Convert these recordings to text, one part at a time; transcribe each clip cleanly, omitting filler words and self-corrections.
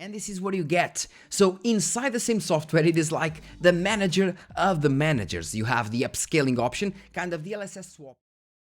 And this is what you get. So inside the same software, it is like the manager of the managers. You have the upscaling option, kind of DLSS swap.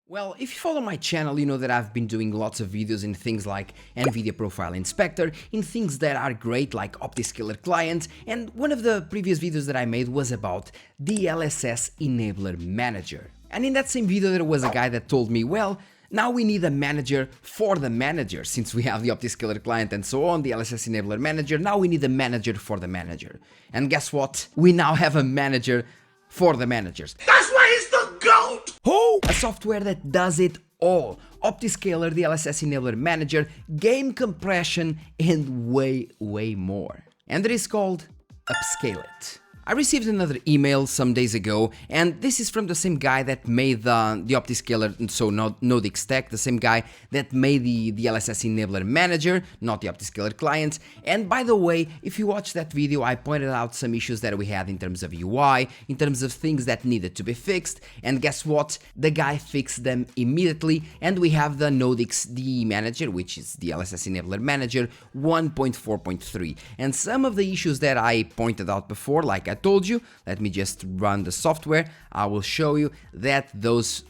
Well, if you follow my channel, you know that I've been doing lots of videos in things like NVIDIA Profile Inspector, in things that are great like Optiscaler Client, and one of the previous videos that I made was about DLSS Enabler Manager. And in that same video there was a guy that told me, well, now we need a manager for the manager, since we have the Optiscaler Client and so on, the DLSS Enabler Manager, now we need a manager for the manager. And guess what? We now have a manager for the managers. That's why he's the GOAT! Who? A software that does it all. Optiscaler, the DLSS Enabler Manager, game compression, and way more. And it is called Upscale It. I received another email some days ago, and this is from the same guy that made the Optiscaler, so NZXT, the same guy that made the DLSS Enabler Manager, not the Optiscaler Client. And by the way, if you watch that video, I pointed out some issues that we had in terms of UI, in terms of things that needed to be fixed, and guess what? The guy fixed them immediately, and we have the NZXT Manager, which is the DLSS Enabler Manager 1.4.3. And some of the issues that I pointed out before, like I told you, let me just run the software, I will show you that those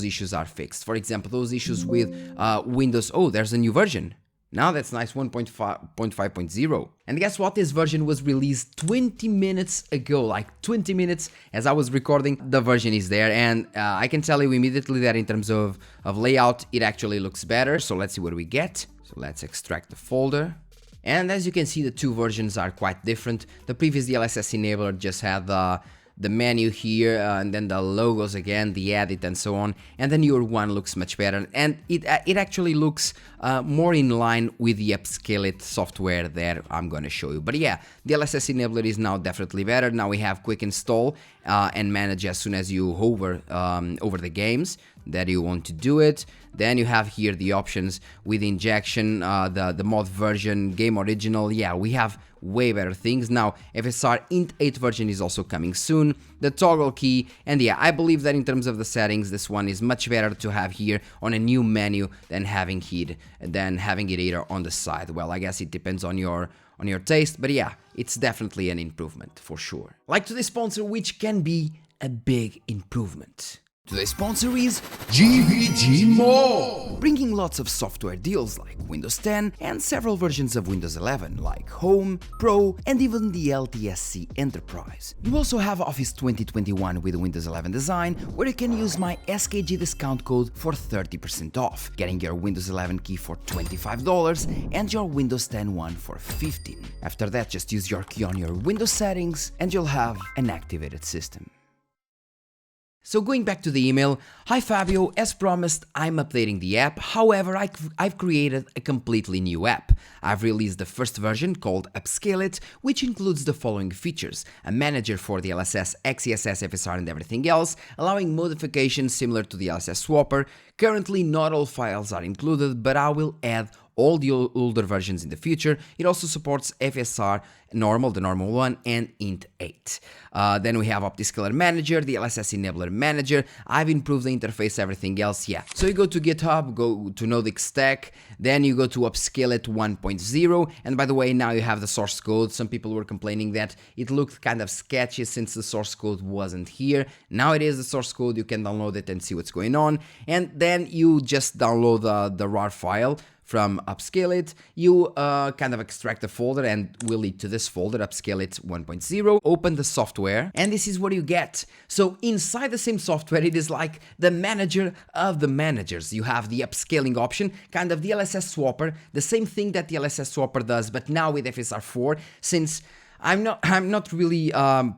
issues are fixed. For example, those issues with Windows, oh, there's a new version. Now that's nice, 1.5.0. And guess what? This version was released 20 minutes ago, like 20 minutes as I was recording, the version is there. And I can tell you immediately that in terms of layout, it actually looks better. So let's see what we get. So let's extract the folder. And as you can see, the two versions are quite different. The previous DLSS enabler just had the menu here, and then the logos again, the edit and so on. And the newer one looks much better, and it actually looks more in line with the Upscale It software that I'm gonna show you. But yeah, the DLSS enabler is now definitely better. Now we have quick install and manage as soon as you hover over the games that you want to do it. Then you have here the options with injection, the mod version, game original. Yeah, we have way better things. Now FSR Int 8 version is also coming soon, the toggle key, and yeah, I believe that in terms of the settings, this one is much better to have here on a new menu than having it here on the side. Well, I guess it depends on your taste, but yeah, it's definitely an improvement for sure. Like today's sponsor, which can be a big improvement. Today's sponsor is GVG Mall, bringing lots of software deals like Windows 10 and several versions of Windows 11 like Home, Pro, and even the LTSC Enterprise. You also have Office 2021 with Windows 11 design, where you can use my SKG discount code for 30% off, getting your Windows 11 key for $25 and your Windows 10 one for $15. After that, just use your key on your Windows settings and you'll have an activated system. So going back to the email, hi Fabio, as promised, I'm updating the app. However, I've created a completely new app. I've released the first version called Upscale It, which includes the following features: a manager for the DLSS, XeSS, FSR and everything else, allowing modifications similar to the DLSS Swapper. Currently not all files are included, but I will add all the older versions in the future. It also supports FSR normal, the normal one, and Int 8. Then we have Optiscaler Manager, the DLSS Enabler Manager. I've improved the interface, everything else, yeah. So you go to GitHub, go to NZXT, then you go to Upscale It 1.0, and by the way, now you have the source code. Some people were complaining that it looked kind of sketchy since the source code wasn't here. Now it is the source code, you can download it and see what's going on, and then you just download the RAR file from Upscale It. You kind of extract the folder and will lead to this folder, Upscale It 1.0, open the software, and this is what you get. So inside the same software, it is like the manager of the managers. You have the upscaling option, kind of DLSS Swapper, the same thing that DLSS Swapper does, but now with FSR4, since I'm not really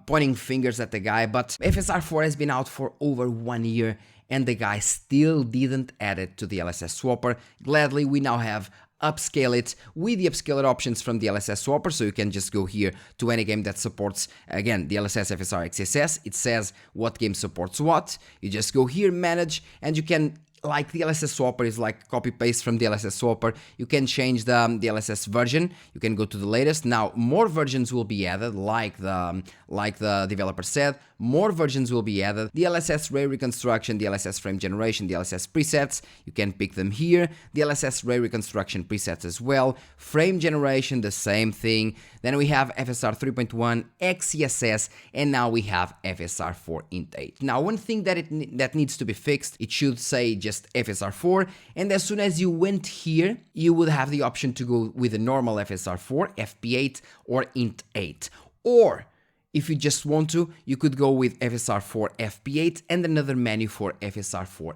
pointing fingers at the guy, but FSR4 has been out for over 1 year, and the guy still didn't add it to the DLSS Swapper. Gladly, we now have Upscale It with the upscaler options from the DLSS Swapper, so you can just go here to any game that supports, again, DLSS, FSR, XeSS. It says what game supports what. You just go here, manage, and you can, like the DLSS Swapper is like copy-paste from the DLSS Swapper, you can change the DLSS version, you can go to the latest. Now, more versions will be added, like the developer said, more versions will be added. DLSS ray reconstruction, DLSS frame generation, DLSS presets, you can pick them here. DLSS ray reconstruction presets as well. Frame generation, the same thing. Then we have FSR 3.1, XeSS, and now we have FSR 4 int 8. Now, one thing that needs to be fixed, it should say just FSR 4, and as soon as you went here, you would have the option to go with a normal FSR 4, FP8, or int 8. Or, if you just want to, you could go with FSR 4 FP8 and another menu for FSR 4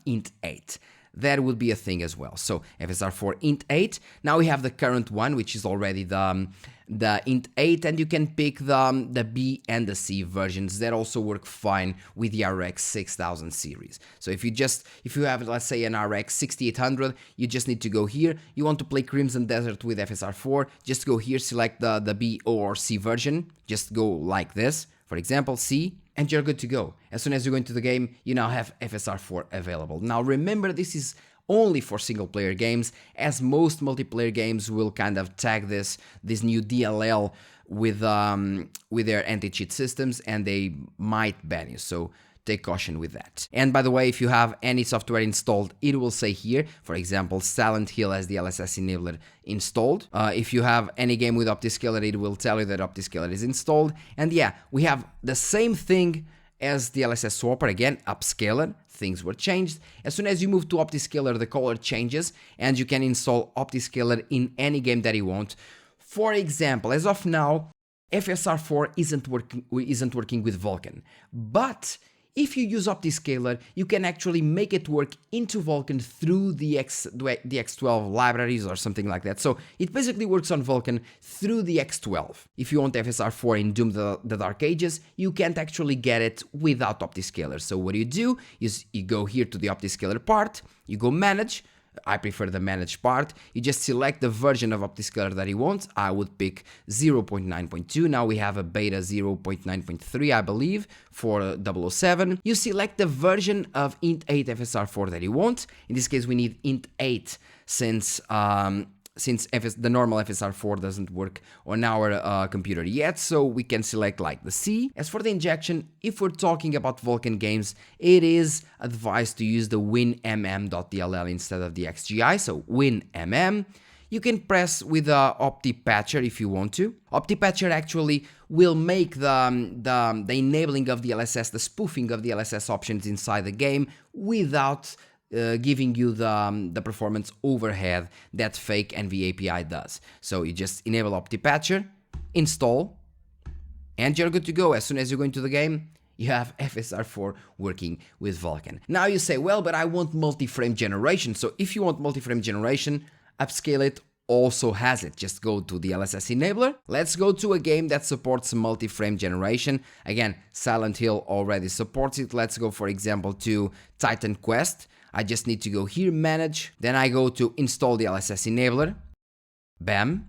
int 8. That would be a thing as well. So FSR 4 int 8. Now we have the current one, which is already the int 8, and you can pick the B and the C versions that also work fine with the RX 6000 series. So if you have, let's say, an RX 6800, you just need to go here. You want to play Crimson Desert with FSR 4, just go here, select the B or C version, just go like this, for example, C, and you're good to go. As soon as you go into the game, you now have FSR 4 available. Now remember, this is only for single player games, as most multiplayer games will kind of tag this new DLL with their anti-cheat systems, and they might ban you. So take caution with that. And by the way, if you have any software installed, it will say here, for example, Silent Hill has the DLSS enabler installed. If you have any game with Optiscaler, it will tell you that Optiscaler is installed. And yeah, we have the same thing as the DLSS Swapper, again, Upscaler, things were changed. As soon as you move to Optiscaler, the color changes, and you can install Optiscaler in any game that you want. For example, as of now, FSR 4 isn't working with Vulkan, but if you use Optiscaler, you can actually make it work into Vulkan through the X12 libraries or something like that. So it basically works on Vulkan through the X12. If you want FSR 4 in Doom the Dark Ages, you can't actually get it without Optiscaler. So what you do is you go here to the Optiscaler part, you go Manage. I prefer the manage part. You just select the version of Optiscaler that you want. I would pick 0.9.2. Now we have a beta 0.9.3, I believe, for 007. You select the version of int 8 FSR 4 that you want. In this case, we need int 8 since the normal FSR 4 doesn't work on our computer yet, so we can select like the C. As for the injection, if we're talking about Vulkan games, it is advised to use the WinMM.dll instead of the XGI, so WinMM. You can press with the OptiPatcher if you want to. OptiPatcher actually will make the enabling of the DLSS, the spoofing of the DLSS options inside the game without giving you the performance overhead that fake Nvme API does. So you just enable OptiPatcher, install, and you're good to go. As soon as you go into the game, you have FSR 4 working with Vulkan. Now you say, well, but I want multi-frame generation. So if you want multi-frame generation, Upscale It also has it. Just go to the DLSS enabler. Let's go to a game that supports multi-frame generation. Again, Silent Hill already supports it. Let's go, for example, to Titan Quest. I just need to go here, Manage, then I go to Install the DLSS enabler, bam,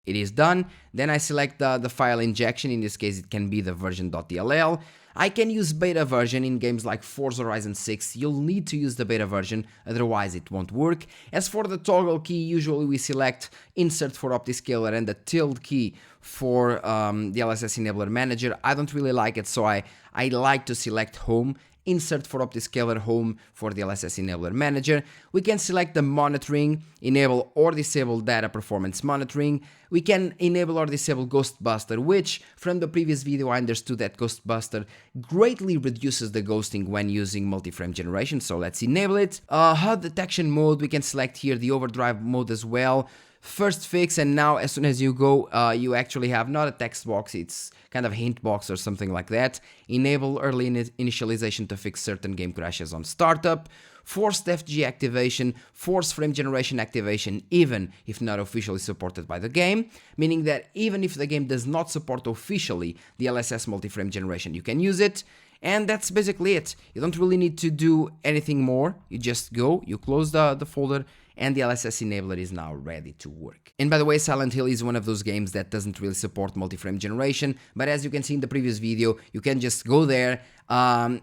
it is done. Then I select the file injection, in this case it can be the version.dll. I can use beta version in games like Forza Horizon 6, you'll need to use the beta version, otherwise it won't work. As for the toggle key, usually we select Insert for Optiscaler and the tilde key for the DLSS enabler manager. I don't really like it, so I like to select Home. Insert for Optiscaler, Home for the DLSS enabler manager. We can select the monitoring, enable or disable data performance monitoring. We can enable or disable Ghostbuster, which from the previous video I understood that Ghostbuster greatly reduces the ghosting when using multi-frame generation, so let's enable it. HUD detection mode, we can select here the overdrive mode as well. First fix, and now as soon as you go, you actually have not a text box, it's kind of hint box or something like that. Enable early initialization to fix certain game crashes on startup. Forced FG activation, forced frame generation activation, even if not officially supported by the game, meaning that even if the game does not support officially the DLSS multi-frame generation, you can use it. And that's basically it. You don't really need to do anything more. You just go, you close the folder, and the DLSS enabler is now ready to work. And by the way, Silent Hill is one of those games that doesn't really support multi-frame generation, but as you can see in the previous video, you can just go there and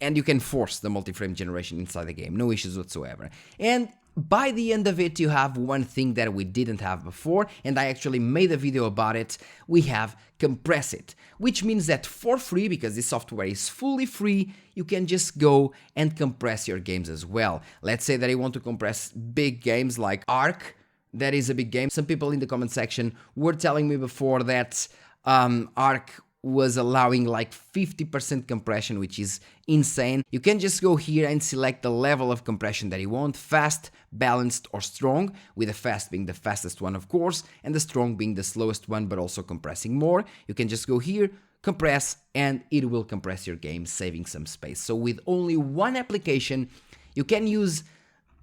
you can force the multi-frame generation inside the game, no issues whatsoever. And by the end of it, you have one thing that we didn't have before, and I actually made a video about it. We have Compress It, which means that for free, because this software is fully free, you can just go and compress your games as well. Let's say that you want to compress big games like Ark. That is a big game. Some people in the comment section were telling me before that Ark was allowing like 50% compression, which is insane. You can just go here and select the level of compression that you want, fast, balanced or strong, with the fast being the fastest one of course, and the strong being the slowest one but also compressing more. You can just go here, compress, and it will compress your game, saving some space. So with only one application, you can use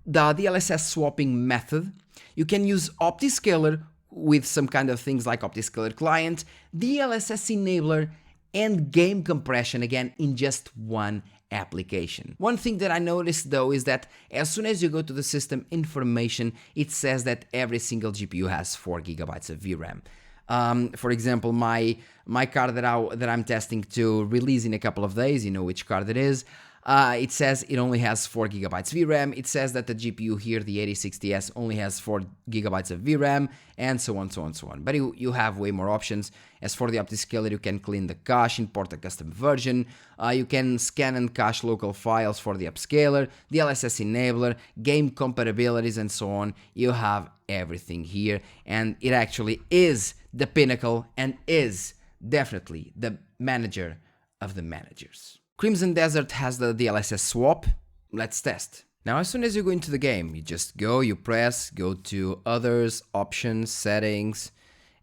the DLSS swapping method, you can use Optiscaler with some kind of things like Optiscaler Client, DLSS enabler, and game compression again in just one application. One thing that I noticed though is that as soon as you go to the system information, it says that every single GPU has 4 GB of VRAM. For example, my card that I'm testing to release in a couple of days, you know which card it is, it says it only has 4 GB VRAM. It says that the GPU here, the 8060S, only has 4 GB of VRAM, and so on, so on, so on. But you have way more options. As for the Optiscaler, you can clean the cache, import a custom version. You can scan and cache local files for the Upscaler, the DLSS enabler, game compatibilities, and so on. You have everything here, and it actually is the pinnacle and is definitely the manager of the managers. Crimson Desert has the DLSS swap. Let's test. Now, as soon as you go into the game, you just go, you press, go to Others, Options, Settings,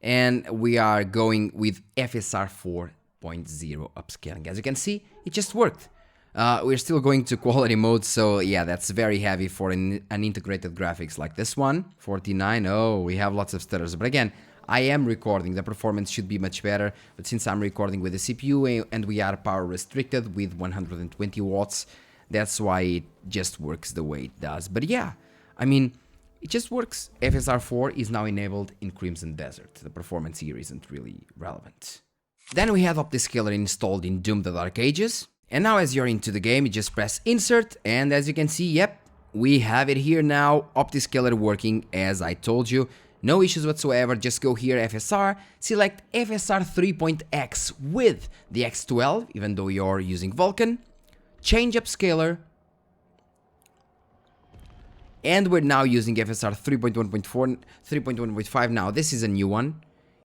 and we are going with FSR 4.0 upscaling. As you can see, it just worked. We're still going to quality mode, so yeah, that's very heavy for an integrated graphics like this one. 49, oh, we have lots of stutters, but again, I am recording, the performance should be much better, but since I'm recording with the CPU and we are power restricted with 120 watts, that's why it just works the way it does. But yeah, I mean, it just works. FSR 4 is now enabled in Crimson Desert. The performance here isn't really relevant. Then we have Optiscaler installed in Doom: The Dark Ages. And now as you're into the game, you just press Insert, and as you can see, yep, we have it here now, Optiscaler working as I told you. No issues whatsoever, just go here, FSR, select FSR 3.x with the X12, even though you're using Vulkan, change Upscaler, and we're now using FSR 3.1.4, 3.1.5 now. This is a new one.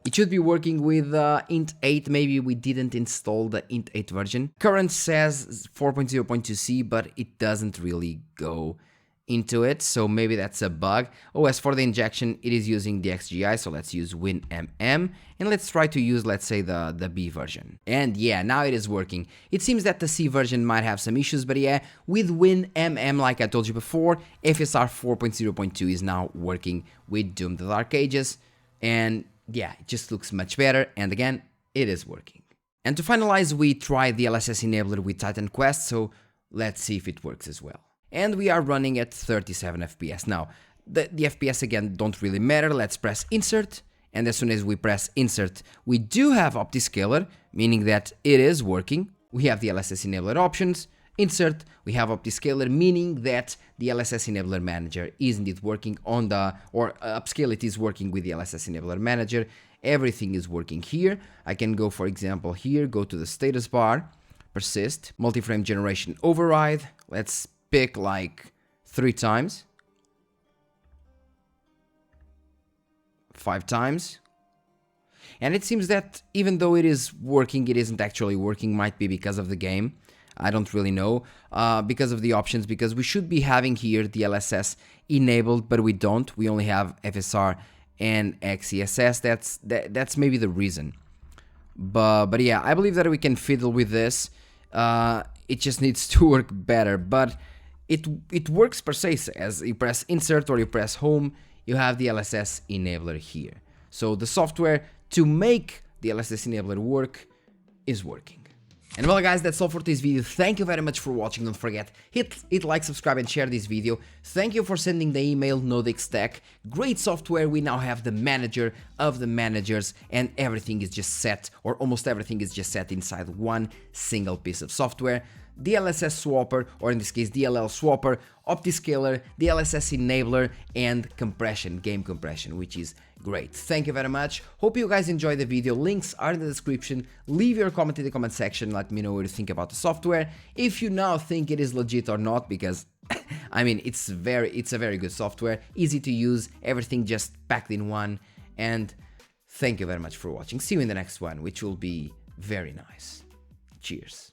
It should be working with int 8, maybe we didn't install the int 8 version. Current says 4.0.2c, but it doesn't really go into it, so maybe that's a bug. Oh, as for the injection, it is using the XGI, so let's use Nvme, and let's try to use, let's say, the B version. And yeah, now it is working. It seems that the C version might have some issues, but yeah, with Nvme, like I told you before, FSR 4.0.2 is now working with Doom: The Dark Ages, and yeah, it just looks much better, and again, it is working. And to finalize, we tried the DLSS enabler with Titan Quest, so let's see if it works as well. And we are running at 37 FPS. Now, the FPS again don't really matter. Let's press Insert, and as soon as we press Insert, we do have Optiscaler, meaning that it is working. We have the DLSS enabler options, Insert, we have Optiscaler, meaning that the DLSS enabler manager is indeed working on the, or Upscale It is working with the DLSS enabler manager. Everything is working here. I can go, for example, here, go to the status bar, persist, multi-frame generation override. Let's pick like 3 times, 5 times, and it seems that even though it is working, it isn't actually working. Might be because of the game, I don't really know, because of the options, because we should be having here the DLSS enabled, but we don't. We only have FSR and XESS. That's maybe the reason, but yeah, I believe that we can fiddle with this. It just needs to work better, but it works per se. As you press Insert or you press Home, you have the DLSS enabler here. So the software to make the DLSS enabler work is working. And well guys, that's all for this video. Thank you very much for watching. Don't forget, hit like, subscribe and share this video. Thank you for sending the email, NZXT. Great software. We now have the manager of the managers, and everything is just set, or almost everything is just set inside one single piece of software. DLSS Swapper, or in this case DLL Swapper, Optiscaler, DLSS Enabler, and compression, game compression, which is great. Thank you very much. Hope you guys enjoyed the video. Links are in the description. Leave your comment in the comment section. Let me know what you think about the software. If you now think it is legit or not, because I mean, it's a very good software, easy to use, everything just packed in one. And thank you very much for watching. See you in the next one, which will be very nice. Cheers.